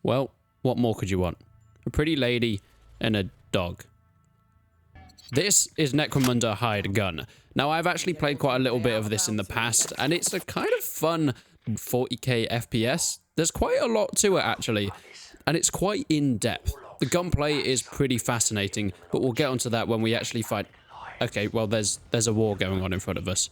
Well, what more could you want? A pretty lady and a dog. This is Necromunda Hired Gun. Now, I've actually played quite a little bit of this in the past, and it's a kind of fun 40k FPS. There's quite a lot to it, actually, and it's quite in-depth. The gunplay is pretty fascinating, but we'll get onto that when we actually fight. Okay, well, there's a war going on in front of us.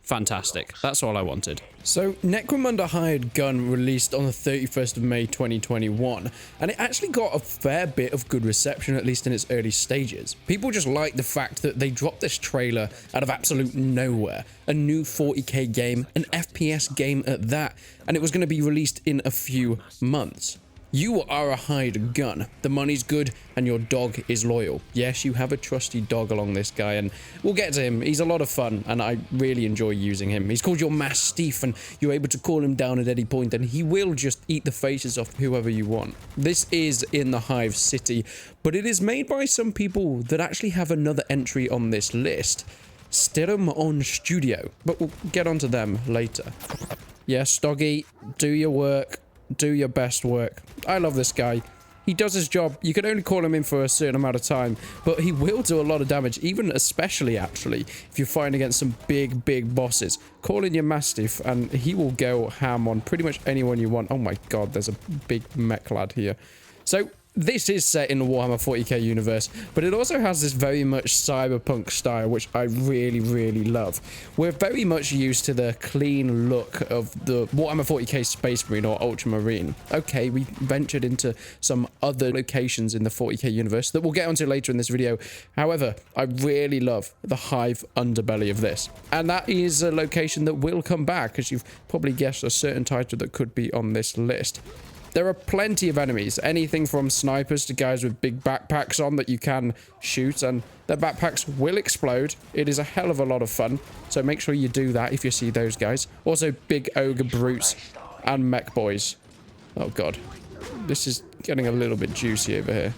Fantastic. That's all I wanted. So, Necromunda Hired Gun released on the 31st of May 2021, and it actually got a fair bit of good reception, at least in its early stages. People just liked the fact that they dropped this trailer out of absolute nowhere. A new 40k game, an FPS game at that, and it was going to be released in a few months. You are a hired gun. The money's good and your dog is loyal. Yes, you have a trusty dog along this guy, and we'll get to him. He's a lot of fun and I really enjoy using him. He's called your Mastiff and you're able to call him down at any point and he will just eat the faces off whoever you want. This is in the Hive City, but it is made by some people that actually have another entry on this list. Stirrum on Studio, but we'll get onto them later. Yes, doggy, do your work. Do your best work. I love this guy. He does his job. You can only call him in for a certain amount of time, but he will do a lot of damage, even especially actually if you're fighting against some big bosses. Call in your Mastiff and he will go ham on pretty much anyone you want. Oh my god, there's a big mech lad here. So this is set in the Warhammer 40k universe, but it also has this very much cyberpunk style, which I really love. We're very much used to the clean look of the Warhammer 40k Space Marine or Ultramarine. Okay, we ventured into some other locations in the 40k universe that we'll get onto later in this video. However, I really love the Hive underbelly of this. And that is a location that will come back, as you've probably guessed a certain title that could be on this list. There are plenty of enemies, anything from snipers to guys with big backpacks on that you can shoot, and their backpacks will explode. It is a hell of a lot of fun, so make sure you do that if you see those guys. Also, big ogre brutes and mech boys. Oh god, this is getting a little bit juicy over here.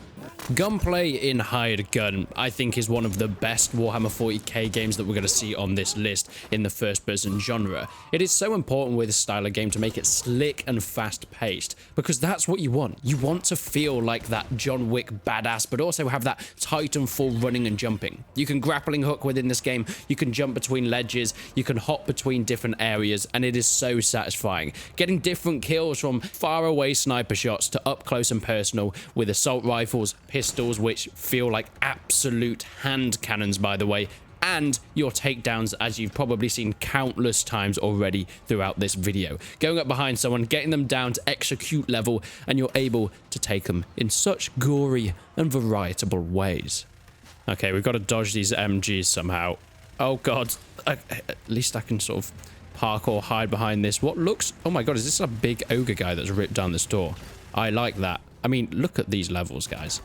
Gunplay in Hired Gun, I think, is one of the best Warhammer 40k games that we're going to see on this list in the first-person genre. It is so important with this style of game to make it slick and fast-paced, because that's what you want. You want to feel like that John Wick badass, but also have that Titanfall running and jumping. You can grappling hook within this game, you can jump between ledges, you can hop between different areas, and it is so satisfying. Getting different kills from far-away sniper shots to up-close and personal with assault rifles, pistols, which feel like absolute hand cannons, by the way, and your takedowns, as you've probably seen countless times already throughout this video. Going up behind someone, getting them down to execute level, and you're able to take them in such gory and varietable ways. Okay, we've got to dodge these MGs somehow. Oh god, at least I can sort of park or hide behind this. What looks... Oh my god, is this a big ogre guy that's ripped down this door? I like that. I mean, look at these levels, guys.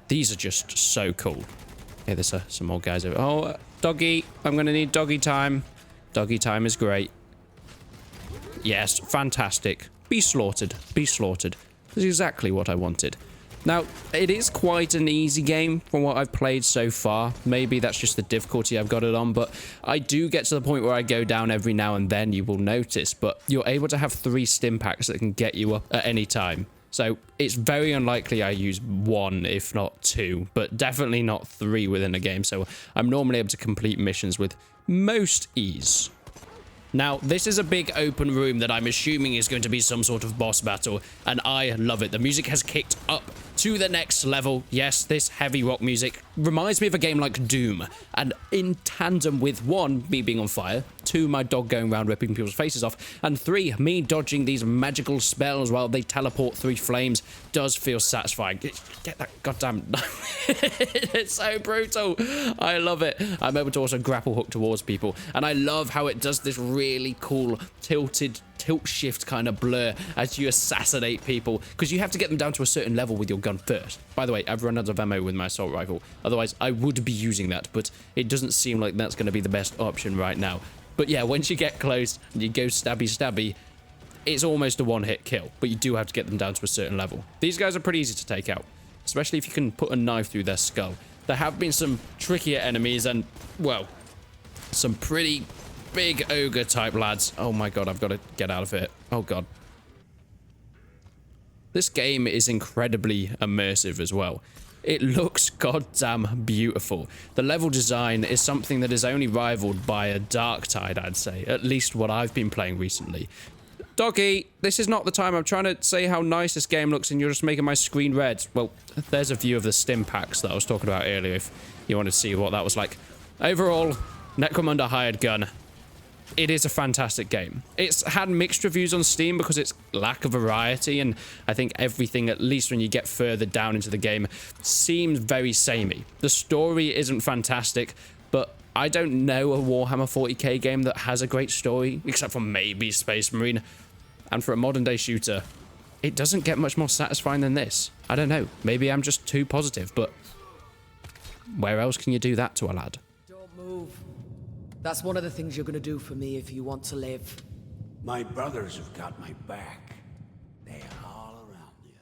These are just so cool. Okay, there's some more guys over. Oh, doggy. I'm going to need doggy time. Doggy time is great. Yes, fantastic. Be slaughtered. Be slaughtered. That's exactly what I wanted. Now, it is quite an easy game from what I've played so far. Maybe that's just the difficulty I've got it on, but I do get to the point where I go down every now and then, you will notice. But you're able to have 3 stim packs that can get you up at any time. So it's very unlikely I use 1, if not 2, but definitely not 3 within a game. So I'm normally able to complete missions with most ease. Now, this is a big open room that I'm assuming is going to be some sort of boss battle, and I love it. The music has kicked up to the next level. Yes, this heavy rock music reminds me of a game like Doom, and in tandem with 1, me being on fire, 2, my dog going around ripping people's faces off, and 3, me dodging these magical spells while they teleport 3 flames does feel satisfying. Get that goddamn... It's so brutal. I love it. I'm able to also grapple hook towards people, and I love how it does this really cool tilted tilt shift kind of blur as you assassinate people, because you have to get them down to a certain level with your gun first. By the way, I've run out of ammo with my assault rifle. Otherwise, I would be using that, but it doesn't seem like that's going to be the best option right now. But yeah, once you get close and you go stabby, it's almost a one-hit kill, but you do have to get them down to a certain level. These guys are pretty easy to take out, especially if you can put a knife through their skull. There have been some trickier enemies and, well, some pretty big ogre type lads. Oh my god, I've got to get out of here. Oh god. This game is incredibly immersive as well. It looks goddamn beautiful. The level design is something that is only rivaled by a Darktide, I'd say. At least what I've been playing recently. Doggy, this is not the time. I'm trying to say how nice this game looks and you're just making my screen red. Well, there's a view of the stim packs that I was talking about earlier if you want to see what that was like. Overall, Necromunda Hired Gun. It is a fantastic game. It's had mixed reviews on Steam because its lack of variety, and I think everything, at least when you get further down into the game, seems very samey. The story isn't fantastic, but I don't know a Warhammer 40k game that has a great story, except for maybe Space Marine. And for a modern day shooter, it doesn't get much more satisfying than this. I don't know, maybe I'm just too positive, but where else can you do that to a lad? Don't move. That's one of the things you're gonna do for me if you want to live. My brothers have got my back. They are all around you.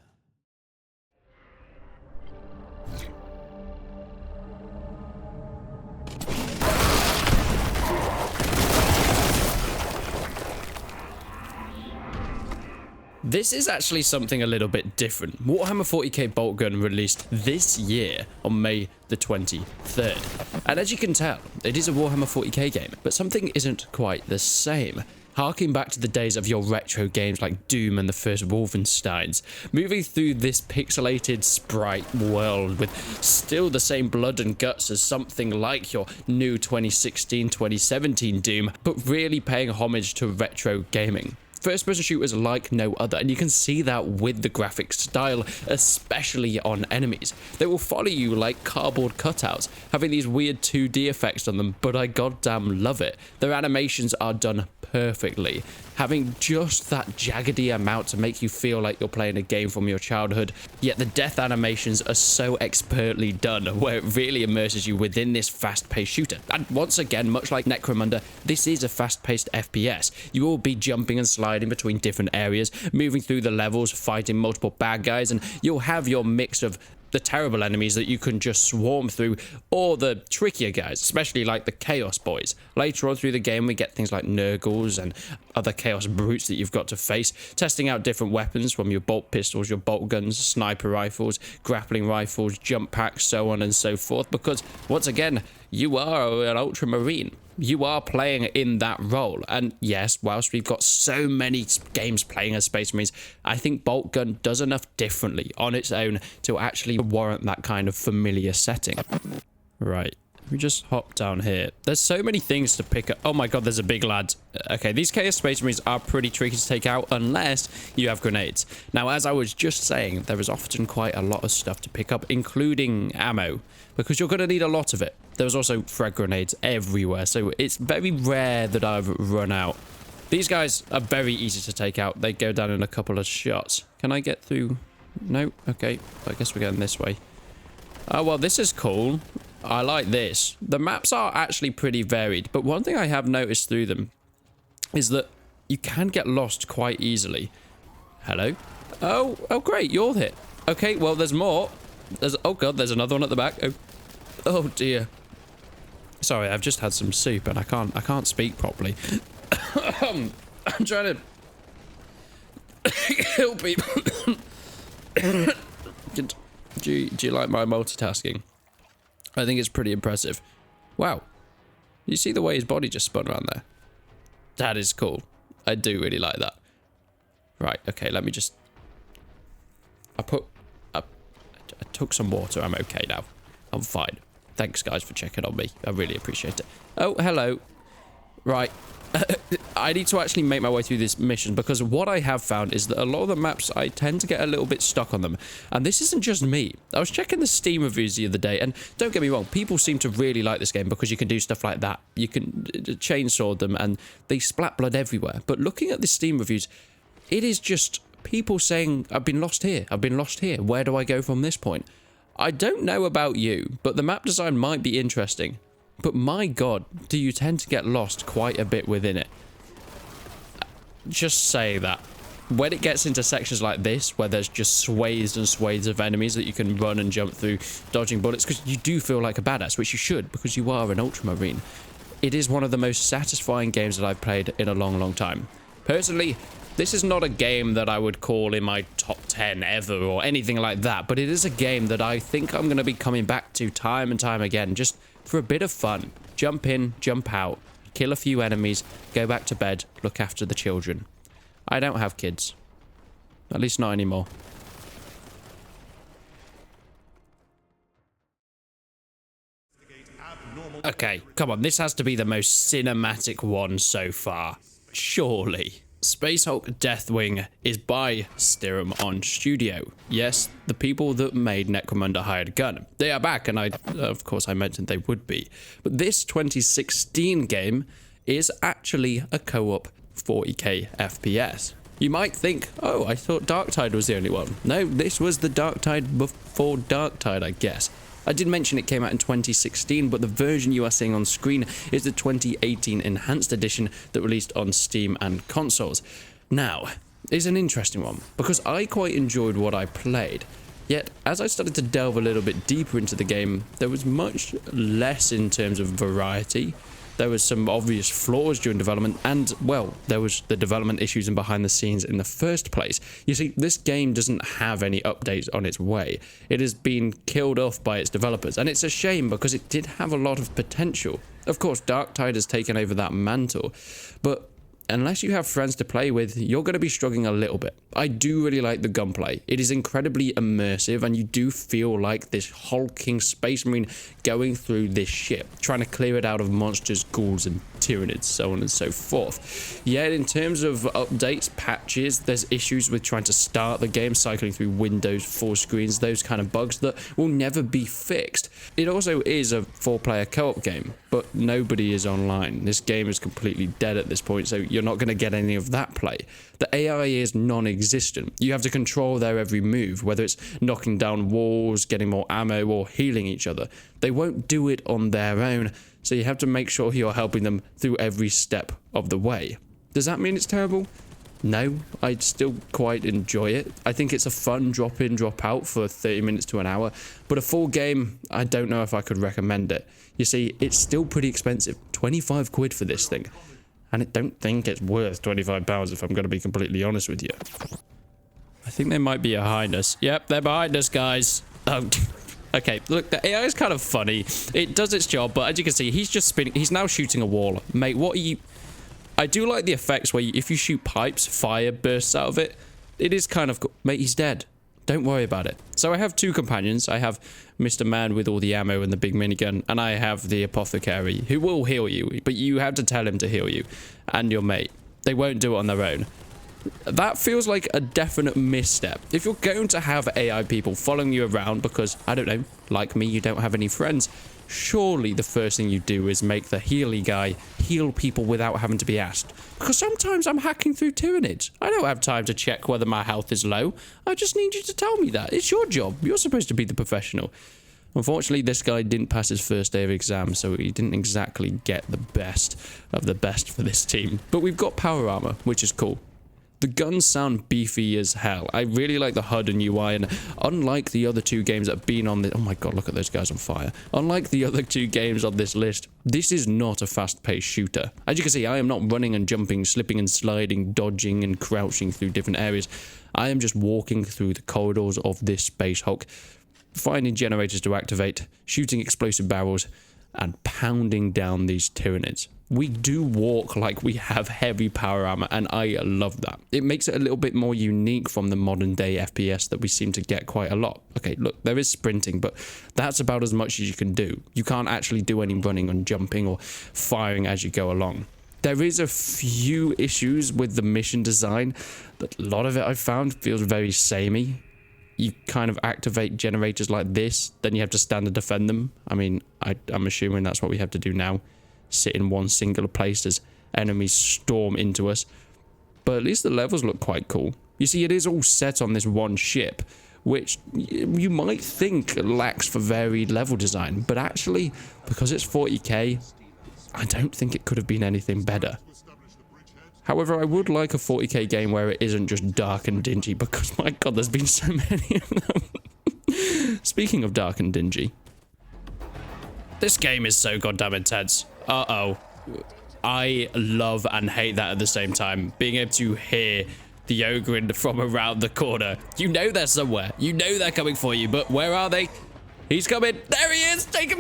This is actually something a little bit different. Warhammer 40k Bolt Gun released this year on May the 23rd. And as you can tell, it is a Warhammer 40k game, but something isn't quite the same. Harking back to the days of your retro games like Doom and the first Wolfensteins, moving through this pixelated sprite world with still the same blood and guts as something like your new 2016-2017 Doom, but really paying homage to retro gaming. First-person shooters like no other, and you can see that with the graphic style, especially on enemies. They will follow you like cardboard cutouts, having these weird 2D effects on them, but I goddamn love it. Their animations are done perfectly, having just that jaggedy amount to make you feel like you're playing a game from your childhood, yet the death animations are so expertly done, where it really immerses you within this fast-paced shooter. And once again, much like Necromunda, this is a fast-paced FPS. You will be jumping and sliding between different areas, moving through the levels, fighting multiple bad guys, and you'll have your mix of the terrible enemies that you can just swarm through, or the trickier guys, especially like the Chaos Boys. Later on through the game, we get things like Nurgles and other Chaos Brutes that you've got to face, testing out different weapons from your bolt pistols, your bolt guns, sniper rifles, grappling rifles, jump packs, so on and so forth, because once again, you are an Ultramarine. You are playing in that role. And yes, whilst we've got so many games playing as Space Marines, I think Bolt Gun does enough differently on its own to actually warrant that kind of familiar setting. Right. We just hop down here. There's so many things to pick up. Oh my god, there's a big lad. Okay, these Chaos Space Marines are pretty tricky to take out unless you have grenades. Now, as I was just saying, there is often quite a lot of stuff to pick up, including ammo, because you're going to need a lot of it. There's also frag grenades everywhere, so it's very rare that I've run out. These guys are very easy to take out. They go down in a couple of shots. Can I get through? No? Okay, I guess we're going this way. Oh, well, this is cool. I like this. The maps are actually pretty varied, but one thing I have noticed through them is that you can get lost quite easily. Hello? Oh, great, you're here. Okay, well, there's more. Oh god, there's another one at the back. Oh dear. Sorry, I've just had some soup and I can't speak properly. I'm trying to kill people. Do you like my multitasking? I think it's pretty impressive. Wow. You see the way his body just spun around there? That is cool. I do really like that. Right, okay, let me just... I took some water. I'm okay now. I'm fine. Thanks, guys, for checking on me. I really appreciate it. Oh, hello. Right. I need to actually make my way through this mission because what I have found is that a lot of the maps, I tend to get a little bit stuck on them. And this isn't just me. I was checking the Steam reviews the other day, and don't get me wrong, people seem to really like this game because you can do stuff like that. You can chainsaw them, and they splat blood everywhere. But looking at the Steam reviews, it is just people saying, I've been lost here. I've been lost here. Where do I go from this point? I don't know about you, but the map design might be interesting. But my god, do you tend to get lost quite a bit within it. Just say that. When it gets into sections like this, where there's just swathes and swathes of enemies that you can run and jump through, dodging bullets, because you do feel like a badass, which you should, because you are an Ultramarine. It is one of the most satisfying games that I've played in a long, long time. Personally, This is not a game that I would call in my top 10 ever or anything like that, but it is a game that I think I'm going to be coming back to time and time again, just for a bit of fun. Jump in, jump out, kill a few enemies, go back to bed, look after the children. I don't have kids. At least not anymore. Okay, come on, this has to be the most cinematic one so far. Surely. Space Hulk Deathwing is by Stirrum on Studio. Yes, the people that made Necromunda Hired Gun. They are back, and of course I mentioned they would be. But this 2016 game is actually a co-op 40k FPS. You might think, oh, I thought Darktide was the only one. No, this was the Darktide before Darktide, I guess. I did mention it came out in 2016, but the version you are seeing on screen is the 2018 Enhanced Edition that released on Steam and consoles. Now, it's an interesting one, because I quite enjoyed what I played. Yet, as I started to delve a little bit deeper into the game, there was much less in terms of variety. There was some obvious flaws during development, and, well, there was the development issues and behind the scenes in the first place. You see, this game doesn't have any updates on its way. It has been killed off by its developers, and it's a shame because it did have a lot of potential. Of course, Darktide has taken over that mantle, but unless you have friends to play with, you're going to be struggling a little bit. I do really like the gunplay. It is incredibly immersive, and you do feel like this hulking space marine going through this ship, trying to clear it out of monsters, ghouls, and tyranids, so on and so forth. Yet, in terms of updates, patches, there's issues with trying to start the game, cycling through windows, full screens, those kind of bugs that will never be fixed. It also is a 4-player co-op game, but nobody is online. This game is completely dead at this point, so you're not going to get any of that play. The AI is non-existent. You have to control their every move, whether it's knocking down walls, getting more ammo, or healing each other. They won't do it on their own, so you have to make sure you're helping them through every step of the way. Does that mean it's terrible? No, I still quite enjoy it. I think it's a fun drop in, drop out for 30 minutes to an hour, but a full game, I don't know if I could recommend it. You see, it's still pretty expensive, 25 quid for this thing. And I don't think it's worth £25 if I'm going to be completely honest with you. I think they might be behind us. Yep, they're behind us, guys. Oh, okay, look, the AI is kind of funny. It does its job, but as you can see, he's just spinning. He's now shooting a wall. Mate, what are you... I do like the effects where if you shoot pipes, fire bursts out of it. It is kind of cool. Mate, he's dead. Don't worry about it. So I have two companions. I have Mr. Man with all the ammo and the big minigun, and I have the apothecary who will heal you, but you have to tell him to heal you and your mate. They won't do it on their own. That feels like a definite misstep. If you're going to have AI people following you around because, I don't know, like me, you don't have any friends, surely the first thing you do is make the healy guy heal people without having to be asked. Because sometimes I'm hacking through tyranids. I don't have time to check whether my health is low. I just need you to tell me that. It's your job. You're supposed to be the professional. Unfortunately, this guy didn't pass his first day of exam, so he didn't exactly get the best of the best for this team. But we've got power armor, which is cool. The guns sound beefy as hell. I really like the HUD and UI, and unlike the other two games that have been on the... Oh my god, look at those guys on fire. Unlike the other two games on this list, this is not a fast-paced shooter. As you can see, I am not running and jumping, slipping and sliding, dodging and crouching through different areas. I am just walking through the corridors of this Space Hulk, finding generators to activate, shooting explosive barrels, and pounding down these tyranids. We do walk like we have heavy power armor, and I love that. It makes it a little bit more unique from the modern day FPS that we seem to get quite a lot. Okay, look, there is sprinting, but that's about as much as you can do. You can't actually do any running and jumping or firing as you go along. There is a few issues with the mission design, but a lot of it I've found feels very samey. You kind of activate generators like this, then you have to stand and defend them. I mean, I'm assuming that's what we have to do now. Sit in one singular place as enemies storm into us. But at least the levels look quite cool. You see, it is all set on this one ship, which you might think lacks for varied level design. But actually, because it's 40k, I don't think it could have been anything better. However, I would like a 40k game where it isn't just dark and dingy, because my god, there's been so many of them. Speaking of dark and dingy, this game is so goddamn intense. Uh-oh. I love and hate that at the same time. Being able to hear the ogre from around the corner. You know they're somewhere. You know they're coming for you, but where are they? He's coming. There he is. Take him.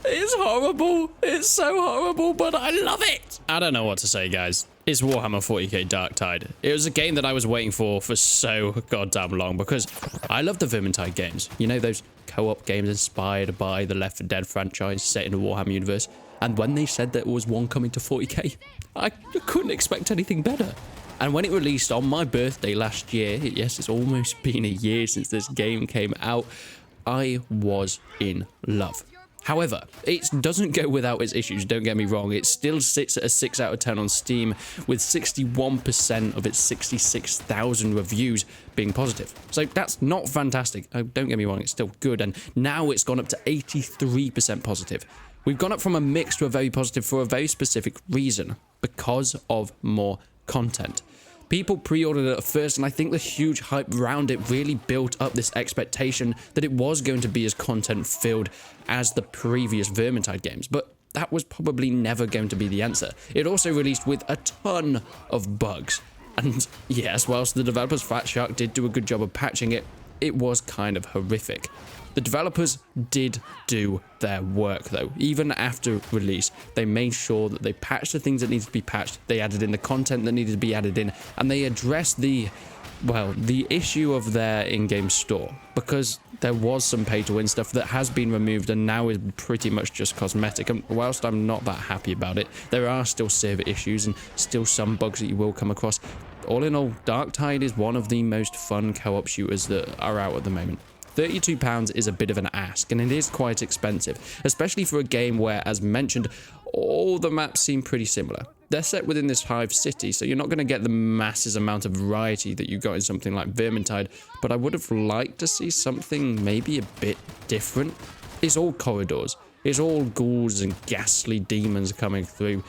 It's horrible. It's so horrible, but I love it. I don't know what to say, guys. It's Warhammer 40k Darktide. It was a game that I was waiting for so goddamn long because I love the Vermintide games. You know, those co-op games inspired by the Left 4 Dead franchise set in the Warhammer universe. And when they said that there was one coming to 40k, I couldn't expect anything better. And when it released on my birthday last year, yes, it's almost been a year since this game came out, I was in love. However, it doesn't go without its issues, don't get me wrong. It still sits at a 6 out of 10 on Steam, with 61% of its 66,000 reviews being positive. So that's not fantastic. Oh, don't get me wrong, it's still good. And now it's gone up to 83% positive. We've gone up from a mix to a very positive for a very specific reason, because of more content. People pre-ordered it at first, and I think the huge hype around it really built up this expectation that it was going to be as content-filled as the previous Vermintide games, but that was probably never going to be the answer. It also released with a ton of bugs, and yes, whilst the developers Fat Shark did do a good job of patching it, it was kind of horrific. The developers did do their work though. Even after release, they made sure that they patched the things that needed to be patched, they added in the content that needed to be added in, and they addressed the issue of their in-game store, because there was some pay-to-win stuff that has been removed and now is pretty much just cosmetic. And whilst I'm not that happy about it, there are still server issues and still some bugs that you will come across. All in all, Darktide is one of the most fun co-op shooters that are out at the moment. £32 is a bit of an ask, and it is quite expensive, especially for a game where, as mentioned, all the maps seem pretty similar. They're set within this hive city, so you're not going to get the massive amount of variety that you got in something like Vermintide, but I would have liked to see something maybe a bit different. It's all corridors, it's all ghouls and ghastly demons coming through,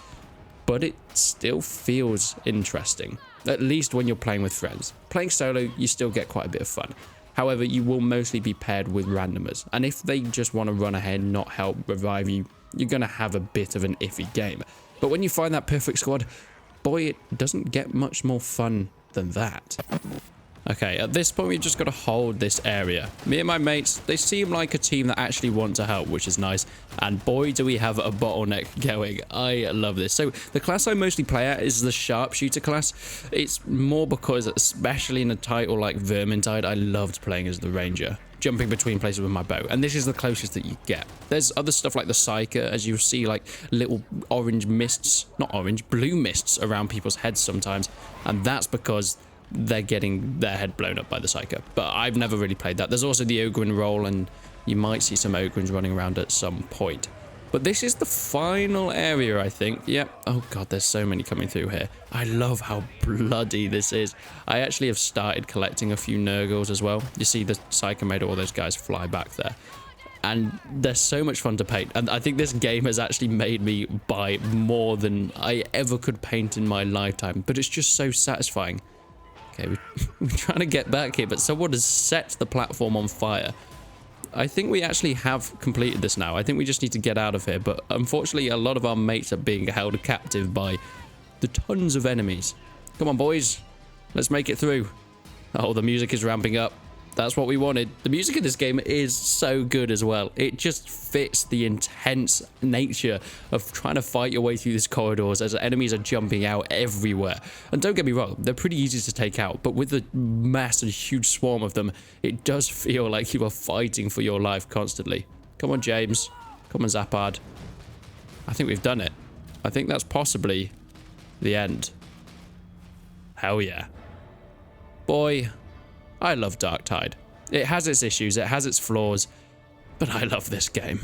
but it still feels interesting, at least when you're playing with friends. Playing solo, you still get quite a bit of fun. However, you will mostly be paired with randomers, and if they just want to run ahead and not help revive you, you're going to have a bit of an iffy game. But when you find that perfect squad, boy, it doesn't get much more fun than that. Okay, at this point, we've just got to hold this area. Me and my mates, they seem like a team that actually want to help, which is nice. And boy, do we have a bottleneck going. I love this. So the class I mostly play at is the sharpshooter class. It's more because, especially in a title like Vermintide, I loved playing as the ranger, jumping between places with my bow, and this is the closest that you get. There's other stuff like the Psyker, as you'll see, like little orange mists, not orange, blue mists around people's heads sometimes, and that's because they're getting their head blown up by the Psyker. But I've never really played that. There's also the Ogrin role, and you might see some Ogrins running around at some point. But this is the final area, I think. Yep. Oh god, there's so many coming through here. I love how bloody this is. I actually have started collecting a few Nurgles as well. You see the Psyker made all those guys fly back there. And they're so much fun to paint. And I think this game has actually made me buy more than I ever could paint in my lifetime. But it's just so satisfying. Okay, we're trying to get back here, but someone has set the platform on fire. I think we actually have completed this now. I think we just need to get out of here, but unfortunately a lot of our mates are being held captive by the tons of enemies. Come on, boys. Let's make it through. Oh, the music is ramping up. That's what we wanted. The music in this game is so good as well. It just fits the intense nature of trying to fight your way through these corridors as enemies are jumping out everywhere. And don't get me wrong, they're pretty easy to take out, but with the mass and huge swarm of them, it does feel like you are fighting for your life constantly. Come on, James. Come on, Zappard. I think we've done it. I think that's possibly the end. Hell yeah. Boy, I love Darktide. It has its issues, it has its flaws, but I love this game.